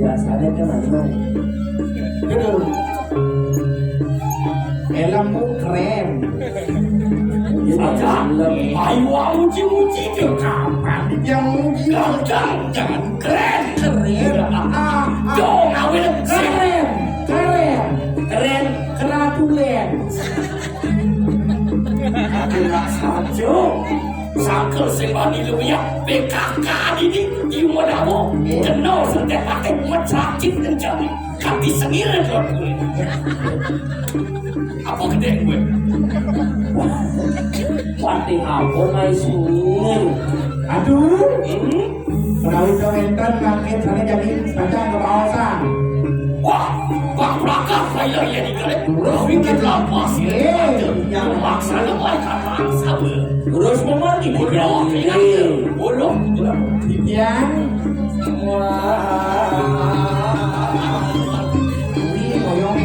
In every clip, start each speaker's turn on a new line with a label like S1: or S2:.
S1: biasanya kan mana
S2: Betul. Helmmu keren.
S1: saja ayo muji-muji ke
S2: Kapan yang muji?
S1: jangan keren
S2: Dong,
S1: awil
S2: keren, keren,
S1: keren
S2: keratulen.
S1: aku gak saja sakel sembani luya PKK ini di Madawo kenal setiap pakai mencacit kencang kaki sengiran gue apa gede gue Wati apa ngai sunyi
S2: Aduh, perawi komentar makin sana jadi baca ke bawah.
S1: wah belakang saya ya di kali bikin lapas yang maksa lemahkan maksa terus memanti bodoh bodoh
S2: Yang wih ngoyong.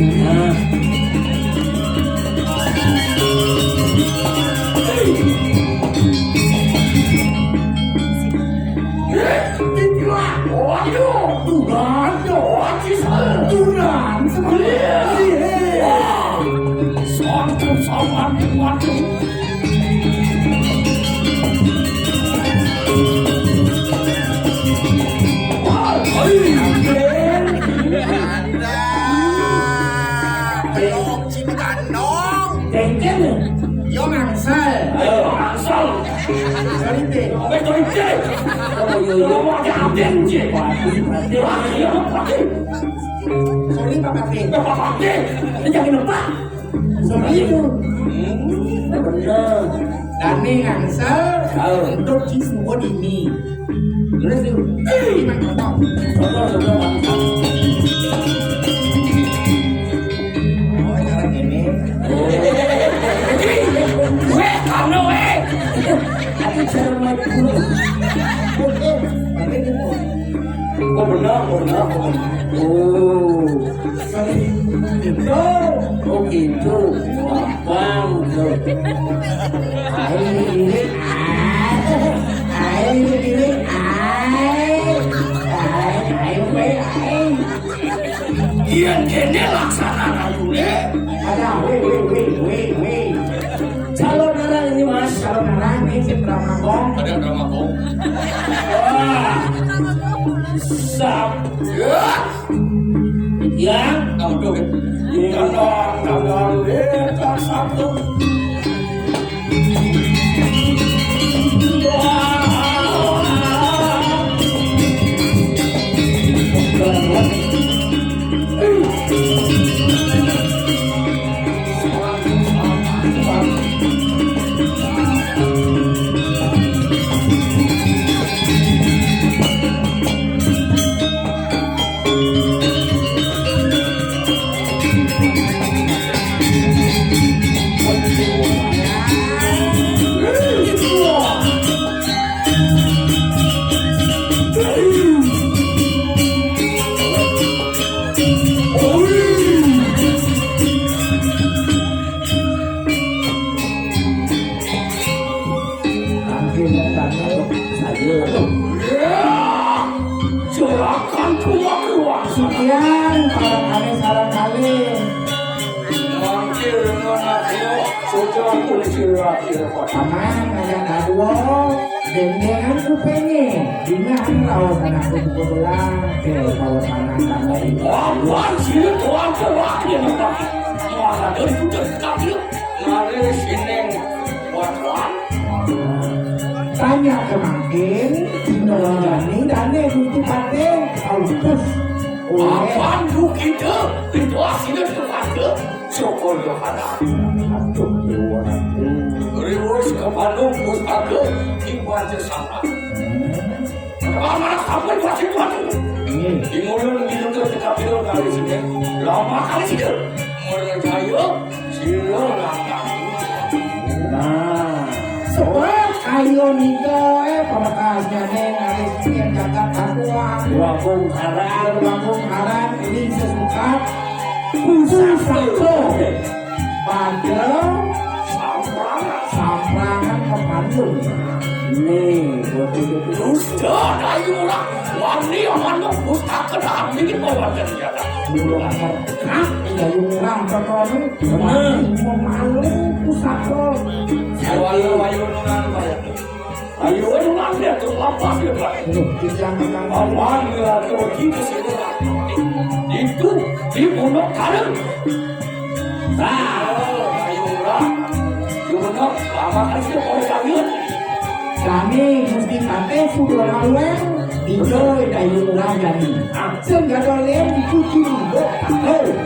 S2: Duran sebenarnya. Yo ngangsal. Sorry Papa P. Sorry itu.
S1: bener
S2: Dane ngangsal untuk semua dini. Terus itu gimana contoh? Oh cara ini.
S1: kamu
S2: Aku cara main dulu. Oke, tapi itu.
S1: oh benar oh
S2: Sorry. Itu.
S1: oh gitu bang iya ini laksanakan dulu
S2: Ada, weh.
S1: Calonarang ini mas
S2: Calonarang ini si Pramagong.
S1: ada drama kok wah sap yang kamu tuh kandang tak satu Serahkan keluar
S2: Sekian sarang kali.
S1: Mangkir dengan aku sejak polisi rakyat
S2: Aman, ada dua. Dendengan kupengnya. Dengan kawasan aku belah ke kawasan kami.
S1: Apaan sih tuan terakhir mana dari udah kafir mari sini buat
S2: Tanya kemarin, Dani Dani butuh paten, autos.
S1: apaan begitu itu hasilnya terpakai syukur kepada
S2: Aduh, dewa.
S1: Riwus ke Bandung bus aku di Bajra sana mana kamu pasti tuan di mulut minum ke kafir dari sini lama kali sih mereka silakan
S2: Nah, sebab ayo nika pemekasnya neng alis yang jagat akuan Wabung Haran ini sesuka khusus satu pada Samprangan ke Bandung Nih, buat itu.
S1: Sudah, ayo lah. Wani aman pustaka dah bikin bawa senjata.
S2: Dulu akar. Hah? Dari murah terkono. Mau malu pusaka.
S1: Ayo nungan bayar. Ayo nungan dia tuh apa dia pak?
S2: Kita makan.
S1: Awan dia tuh gitu sih. Itu dibunuh Dalem. Ayo lah. Dibunuh lama kasih oleh kalian.
S2: Kami mesti pakai sudah lawan dijoy dari murah jadi. Sehingga dolem dicuci dulu.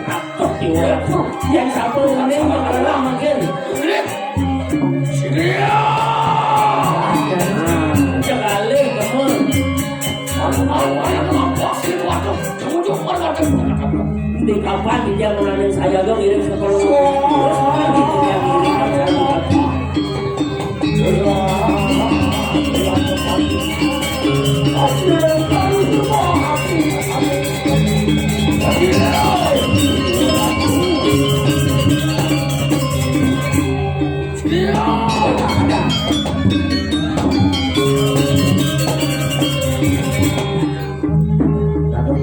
S1: Atok dia. Yang satu kalian adalah makin. Sini ya. Sekali teman. Awan apa sih waktu? Tunggu perhatian.
S3: Di kapan dia mulai saya dong iring sekolah.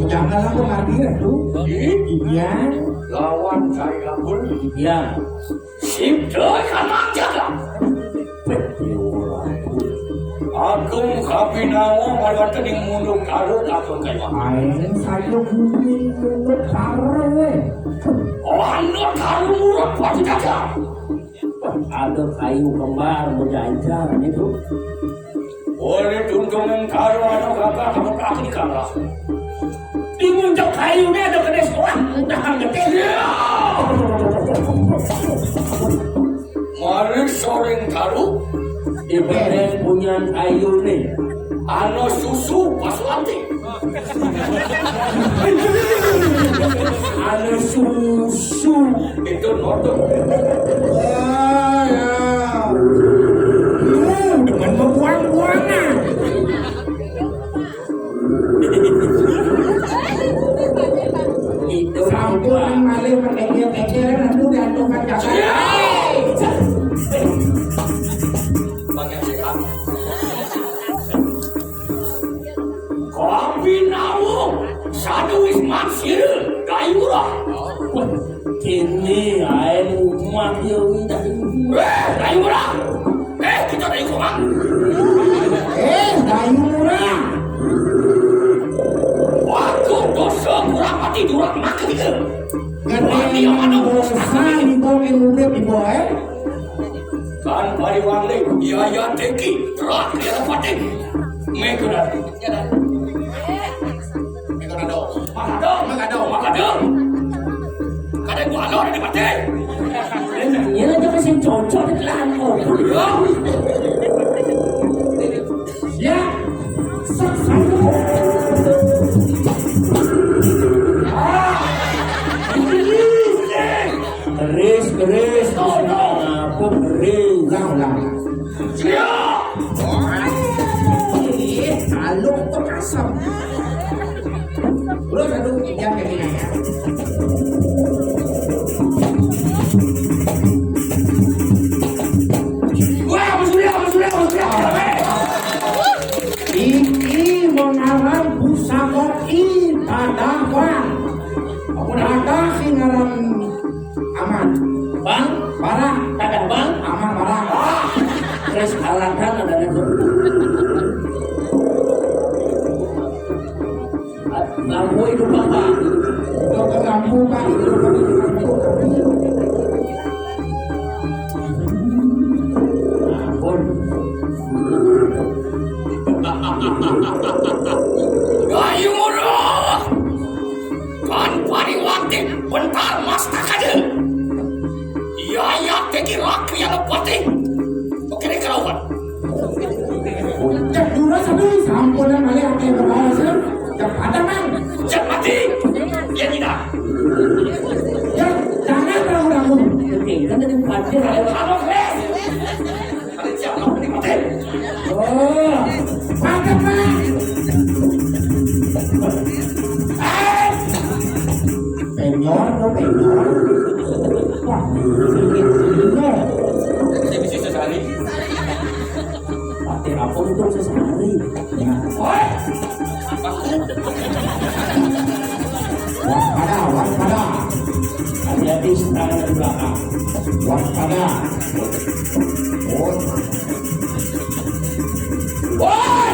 S2: Jangan aku ngerti itu. Iya.
S1: Lawan saya pun.
S3: Ya,
S1: Sip dah kan aja. Aku kapinawa malah tadi mundur karut aku kayak
S2: Aing saya bumi mulut sarwe.
S1: anu karut murah pasti aja.
S3: ada kayu kembar berjajar itu.
S1: Boleh tuntungan karut atau kakak kamu tak di kamar.
S3: Di muncul kayunya ada gede sekolah, udah gede.
S1: Mari soreng karut.
S3: Ibadah punya kayu nih.
S1: Ano susu pas lantai.
S3: Ada susu
S1: Itu nonton.
S2: Dengan membuang-buangan.
S3: itu
S2: Sampun malih menekir-nekir nanti diantukan kakak.
S1: Bagian sehat. Kopi nawu satu isman sir gayura.
S3: ini air umat yo
S1: Gayura. Kita dari kumang.
S2: Dayu murah.
S1: Waktu dosa kurang mati durang makan itu.
S2: Gede dosa dibawain urip di bawah.
S1: Kan pariwang ni ya teki terak dia dapat Megara. Makado. Kadang gua alor di mati.
S3: ini aja masih cocok di kelangkau.
S2: Ya. Satu.
S3: Keris aku keris
S2: Ulang.
S1: Siap.
S2: Kalau terkasam. Belum satu yang kayak gini ya.
S1: Wah, bersuria.
S2: Iki mengarang pusaka Tadawan. Ada sing ngaran aman.
S3: bang
S2: Barang
S3: ada bang
S2: aman barang.
S3: terus alatan ada itu lampu itu bapak
S2: Dokter lampu Pak.
S3: ampun
S1: Gayu murah. Kan pariwati bentar mas tak ada. Ya teki rak yang lepati. Oke ni kerawan.
S2: Cek dulu satu sampunan kali apa yang berbawa sih? Cek ada man.
S1: Cek mati. Ya tidak.
S2: Ya jangan ragu-ragu.
S3: oke kan ada pacar
S1: Halo Fes. Kalian siap kamu ni mati.
S2: Oh, mantap Pak. Penyor. Wah, sedikit.
S1: Saya bisa sekali.
S3: pakai apa di istana belakang.
S2: Waspada.
S3: Woi!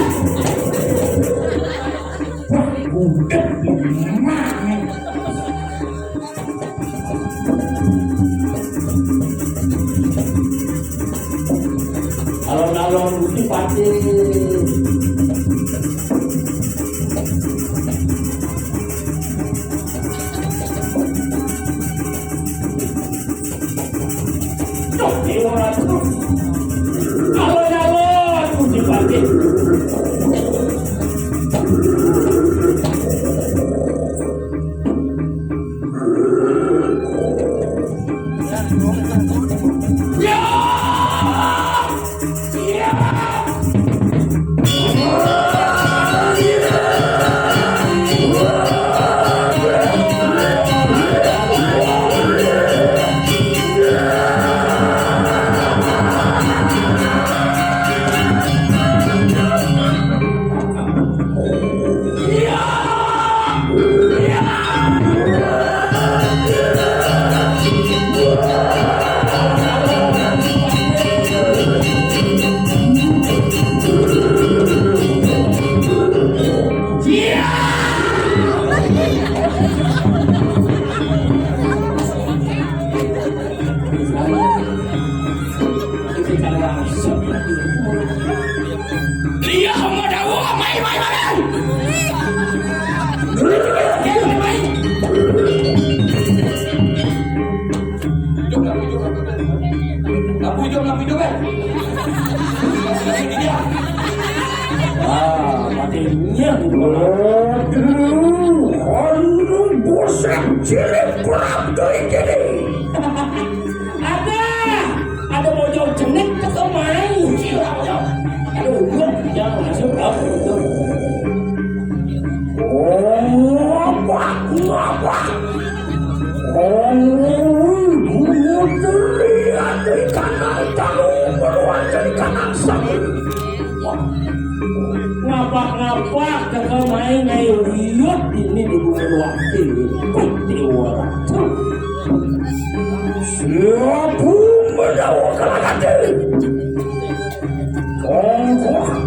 S2: Udah gimana?
S3: Alon-alon Gusti Pati. Alon-alon Gusti Pati. Dia mau Dawa, mai. Ngapu hijau kan? Ini dia.
S2: Patinya aduh, bosan cilik perang dari gini.
S3: Ada mojok jenik ke kemai. Aduh, jangan masuk apa.
S2: Ngapa? Gue terlihat dari kanan tangan keluar dari kanan sana.
S3: Ngapak ke kemai ngai riut ini di bumi waktu. Dewa.
S2: Siapa mendawa kalangan diri?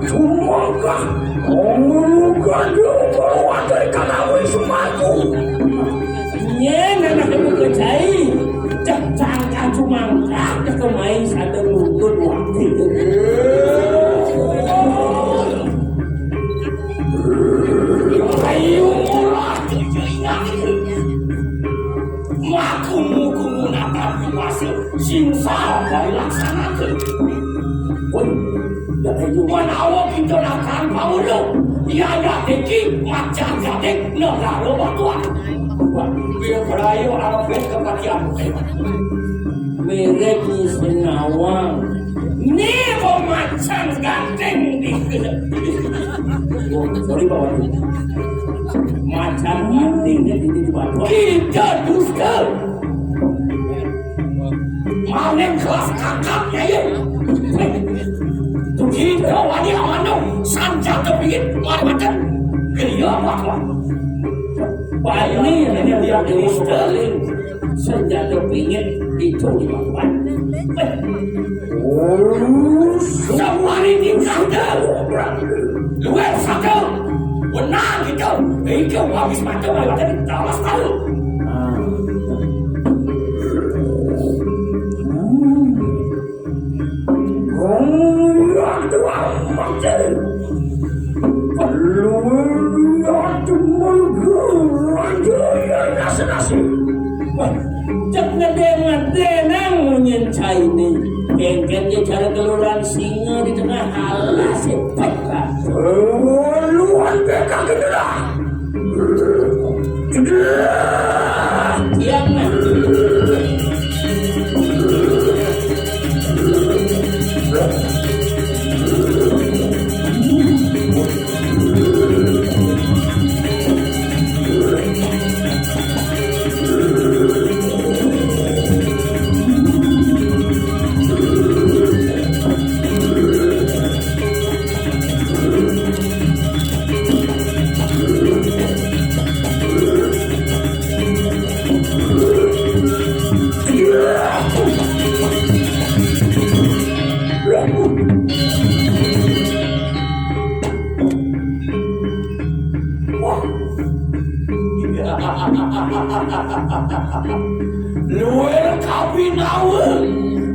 S2: Cuma keluar dari kanan wismaku.
S3: Anak ibu kecai cangkang cuma ke kemai satu lutut waktu.
S1: Ayo murah maku nata puasa sinsa dari laksanakan. Pun dari mana awak kita akan paulo dia ada teki macam jadi negara batuan. Biar berayu arafet kematian.
S3: Mereka ni senawang.
S1: Ni macam ganteng di.
S3: Sorry bawa tu. Macam gantengnya di bawah.
S1: Kita dusta. Mana kelas kakaknya ya? Tu kita wanita mana sanjang kepingin macam dia apa?
S3: Ini dia di Sterling senjata pingin itu di bawah.
S1: Semua ini kata luar satu benar gitu. Itu habis macam apa tadi talas tahu.
S3: Cak ngedeng-ngedeng menyencai ini. Engkennya cara keluaran singa di tengah alas sepak.
S2: Luan beka kedera.
S3: Yang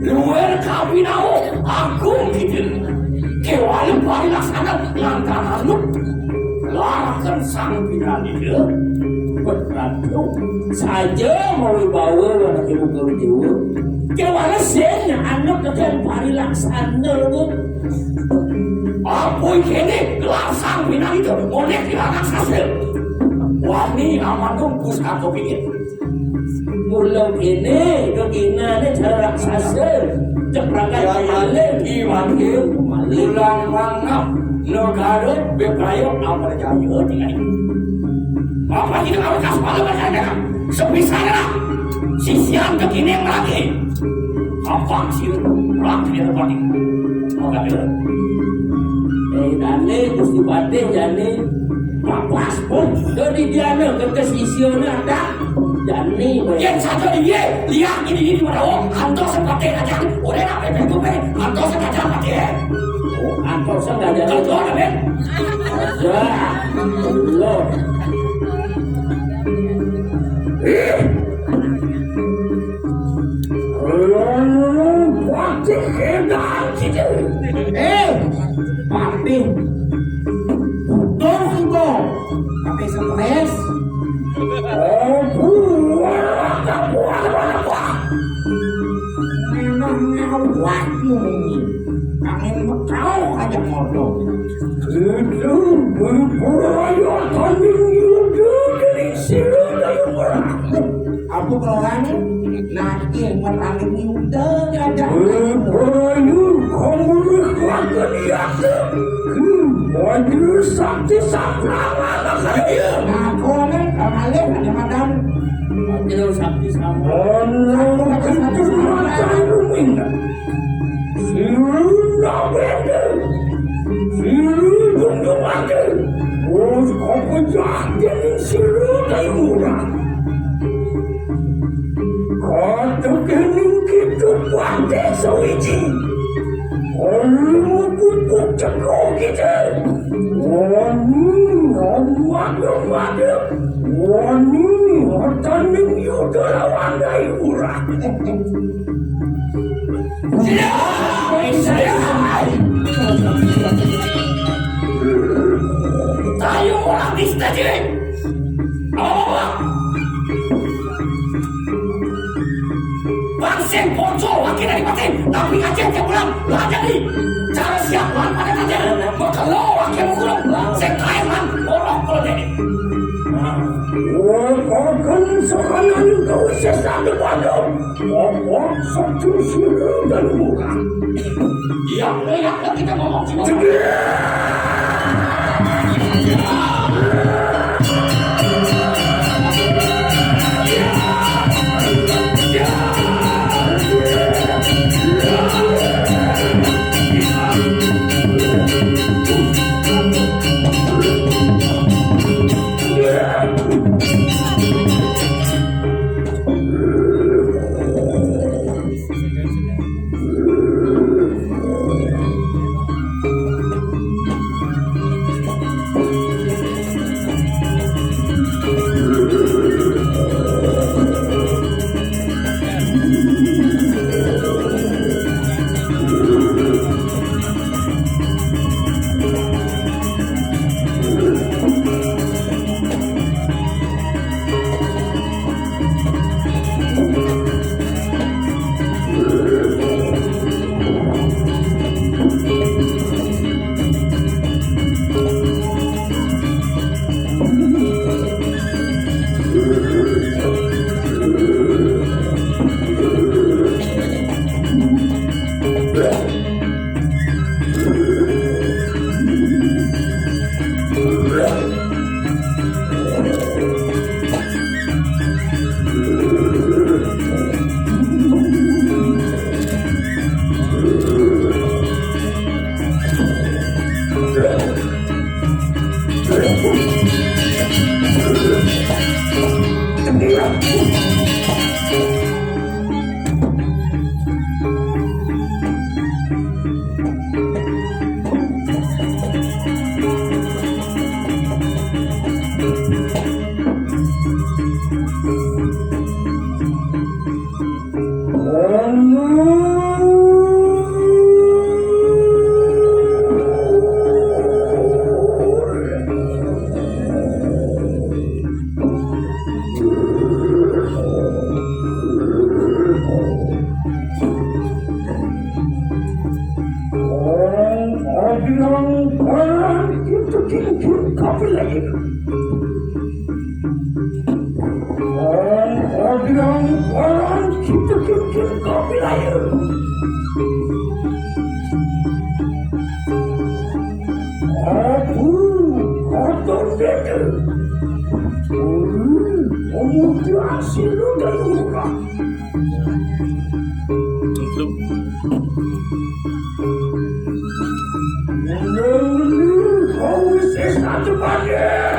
S1: luwer kabinau agung gitu kewalau bari laksana langkah hanut larahkan sang pirani
S3: berarti saja mau bawa anak ibu kerja kewalau senya anak keken bari laksana
S1: apa ini laksang pirani itu monek dilarang hasil wani amanung pusat kepingin
S3: mulau ini keginane jarak sase ceprakan malem
S1: iwan ke ulang mangap negara beprayo amal jaya tinggal apa kita kalau kas malam saja sebisanya sisian kekini lagi apa sih lagi di tempat ini enggak ada
S3: dane gusti bade jane papas pun dari dia ke sisione ada jani
S1: yang satu dia lihat ini mana kantor seperti aja udah nak betul kantor seperti apa
S3: kantor sengaja
S1: kantor ada ben
S3: ya lo
S1: Pati hendak kita
S2: Pati Tunggu Pati stres memangnya waktu ini angin kau aja modal
S1: itu berperayakan yuda dari sini dari orang
S2: aku orang nanti merangin yuda aja
S1: berperayu kamu berkuatan diasa Bajra Sakti Samprangan
S2: aku orang kemarin ada madam
S3: Bajra Sakti
S1: Samprangan tayo orang di stadion. Bangseng bocor wakil dari batin, tapi aja dia pulang, lah jadi. Cara siap lan pada kaca, berkelo wakil mengulung, sekalian lan borok kalau jadi. Walaupun sekarang kau sesat depanmu, Allah satu siru dan muka. Yang lihat kita ngomong cuma. orang kita kopi lain. Aku kotor beda. Mutilasi lu dan murah. Kau isi satu panggil.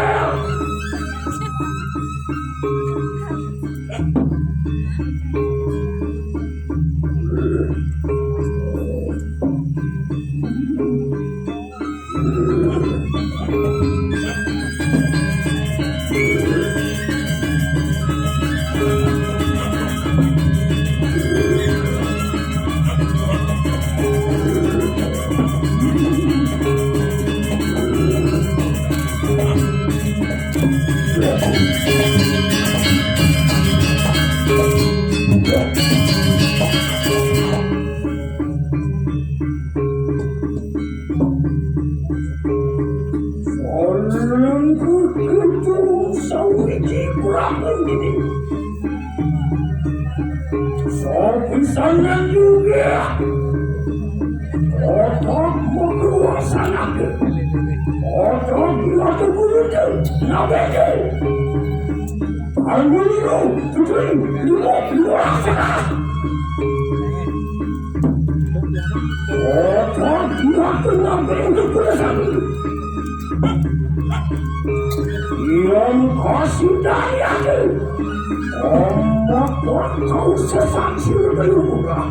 S1: Sana juga otak menguasanakan otak dia terbunuh nabege almulu tujuh lima sana otak dia ternabege terbunuh yang kasih daya ombak kau sesaksi berubah.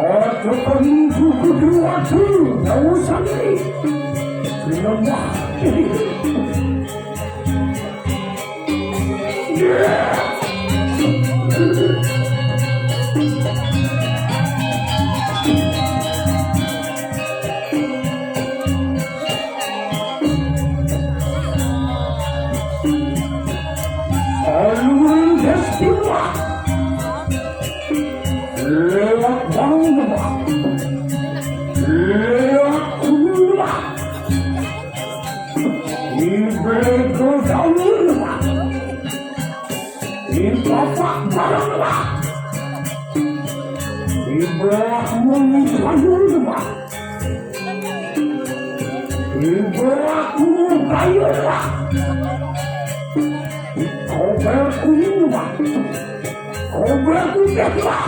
S1: Ada penunggu kedua tu, tahu sendiri. Kenapa? Alun Desa lewat bawah, lewat kulah, ibu Calonarang, ibu Bajra, ibu Calonarang, ibu Bajra. Kau berkuah, kau berkuah,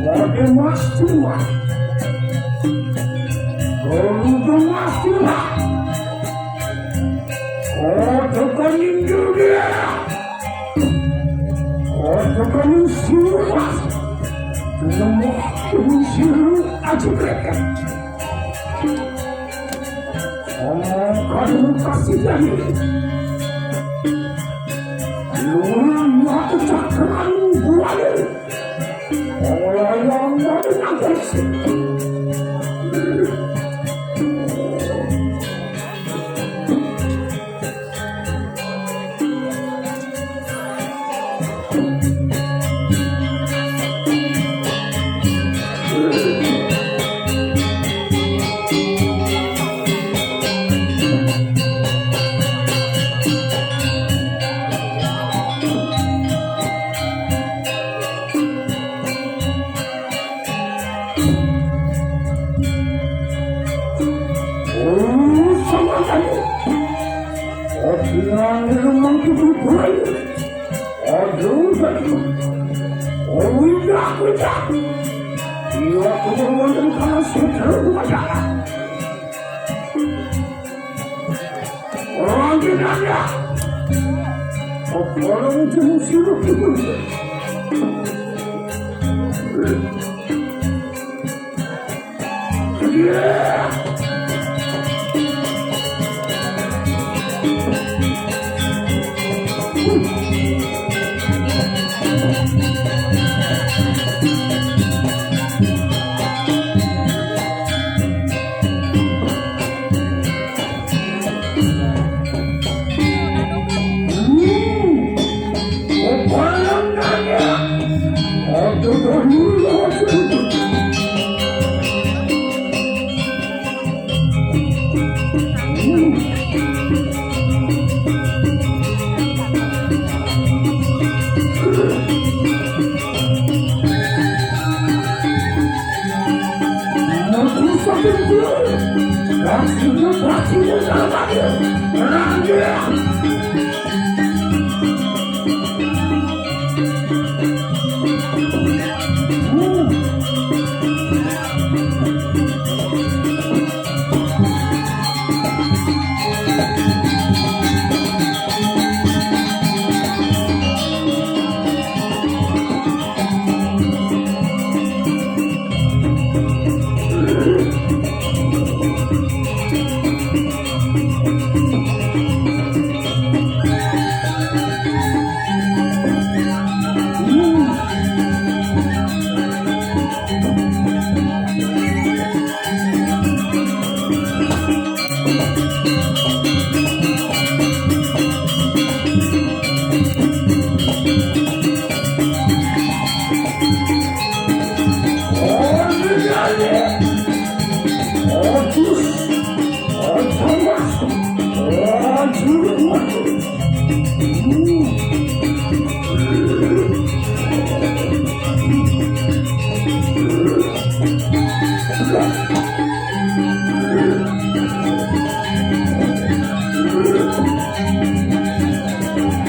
S1: kau demas tua, kau demas tua, kau tekanin juga, kau tekanin siapa, lemah siapa aja mereka. Kau kasih lagi. Lurang aku cakran buaya, orang yang mau nangis. Orang jenanya, orang jenis sirup itu. Kasih, kasih, kasih, kasih, kasih,